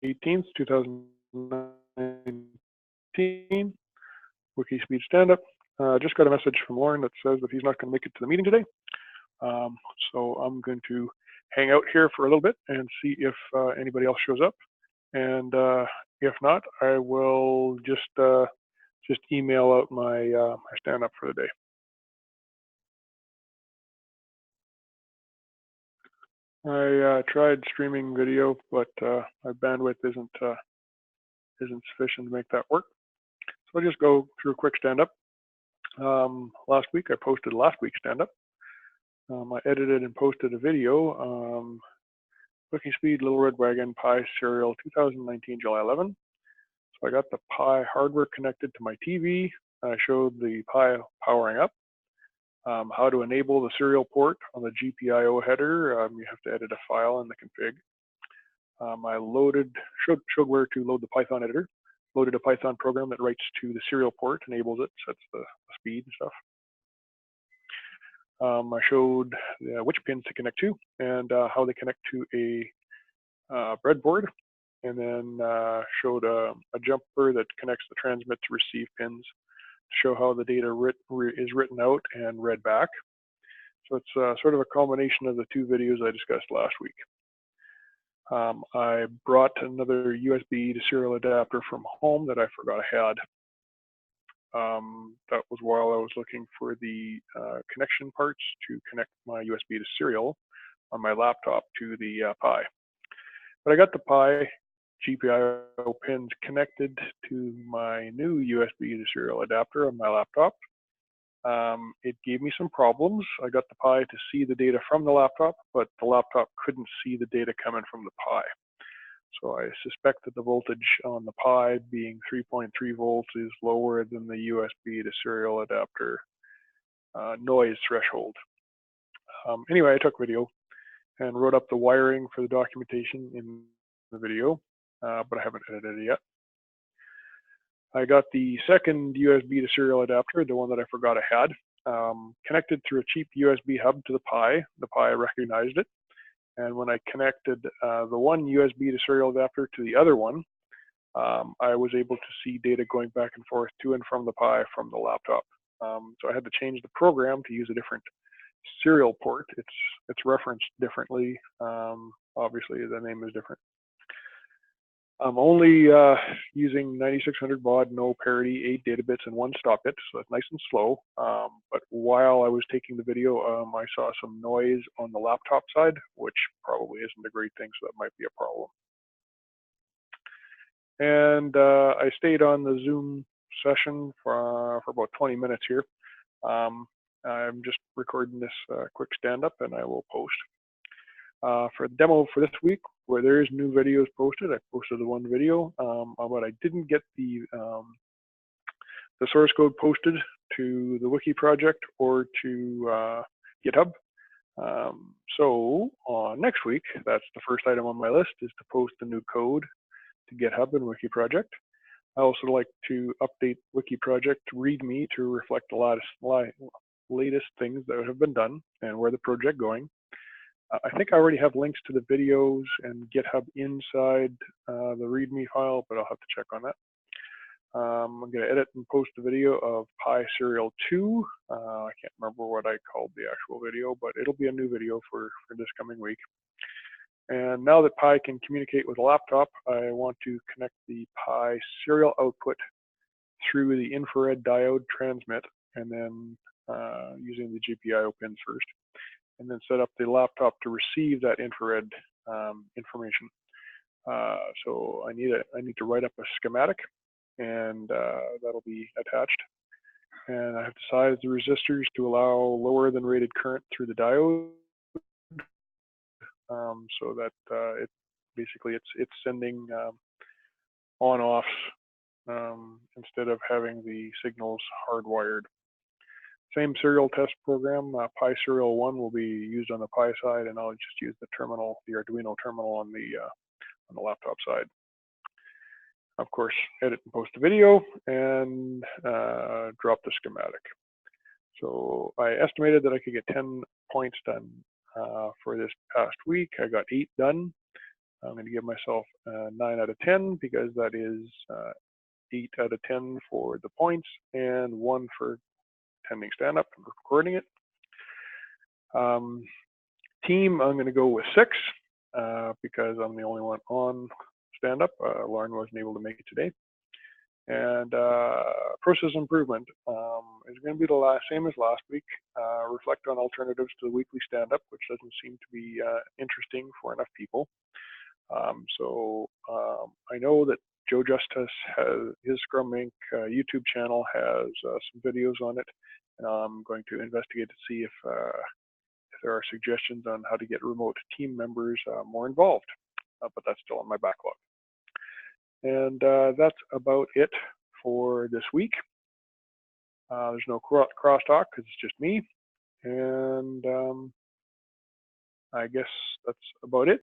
18th, 2019, WIKISPEED Stand-Up. Just got a message from Lauren that says that he's not going to make it to the meeting today. So I'm going to hang out here for a little bit and see if anybody else shows up. And if not, I will just email out my stand-up for the day. I tried streaming video, but my bandwidth isn't sufficient to make that work. So I'll just go through a quick stand-up. Last week I posted last week's stand-up. I edited and posted a video. WIKISPEED Little Red Wagon Pi Serial 2019 July 11. So I got the Pi hardware connected to my TV. I showed the Pi powering up. How to enable the serial port on the GPIO header. You have to edit a file in the config. I showed where to load the Python editor. Loaded a Python program that writes to the serial port, enables it, sets the speed and stuff. I showed which pins to connect to and how they connect to a breadboard, and then showed a jumper that connects the transmit to receive pins to show how the data is written out and read back. So it's sort of a combination of the two videos I discussed last week. I brought another USB to serial adapter from home that I forgot I had. That was while I was looking for the connection parts to connect my USB to serial on my laptop to the Pi. But I got the Pi GPIO pins connected to my new USB to serial adapter on my laptop. It gave me some problems. I got the Pi to see the data from the laptop, but the laptop couldn't see the data coming from the Pi. So I suspect that the voltage on the Pi being 3.3 volts is lower than the USB to serial adapter noise threshold. Anyway, I took video and wrote up the wiring for the documentation in the video, but I haven't edited it yet. I got the second USB to serial adapter, the one that I forgot I had, connected through a cheap USB hub to the Pi. The Pi recognized it. And when I connected the one USB to serial adapter to the other one, I was able to see data going back and forth to and from the Pi from the laptop. So I had to change the program to use a different serial port. It's referenced differently. Obviously, the name is different. I'm only using 9600 baud, no parity, 8 data bits, and 1 stop bit, so it's nice and slow. But while I was taking the video, I saw some noise on the laptop side, which probably isn't a great thing, so that might be a problem. And I stayed on the Zoom session for about 20 minutes here. I'm just recording this quick stand-up, and I will post. For the demo for this week, where there is new videos posted, I posted the one video, but I didn't get the source code posted to the wiki project or to GitHub. So next week, that's the first item on my list, is to post the new code to GitHub and wiki project. I also like to update wiki project README to reflect the latest things that have been done and where the project going. I think I already have links to the videos and GitHub inside the README file, but I'll have to check on that. I'm going to edit and post a video of Pi Serial 2. I can't remember what I called the actual video, but it'll be a new video for this coming week. And now that Pi can communicate with a laptop, I want to connect the Pi serial output through the infrared diode transmit, and then using the GPIO pins first, and then set up the laptop to receive that infrared information. So I need to write up a schematic, and that'll be attached. And I have to size the resistors to allow lower than rated current through the diode, so that it's sending on-offs instead of having the signals hardwired. Same serial test program, Pi Serial 1 will be used on the Pi side, and I'll just use the terminal, the Arduino terminal on the laptop side. Of course, edit and post the video and drop the schematic. So I estimated that I could get 10 points done for this past week. I got 8 done. I'm going to give myself a 9 out of 10 because that is 8 out of 10 for the points and 1 for attending stand-up and recording it. Team, I'm going to go with 6 because I'm the only one on stand-up. Lauren wasn't able to make it today. And process improvement is going to be the same as last week. Reflect on alternatives to the weekly stand-up, which doesn't seem to be interesting for enough people. So I know that Joe Justice has his Scrum Inc. YouTube channel has some videos on it, and I'm going to investigate to see if there are suggestions on how to get remote team members more involved, but that's still on my backlog. And that's about it for this week. There's no crosstalk because it's just me, and I guess that's about it.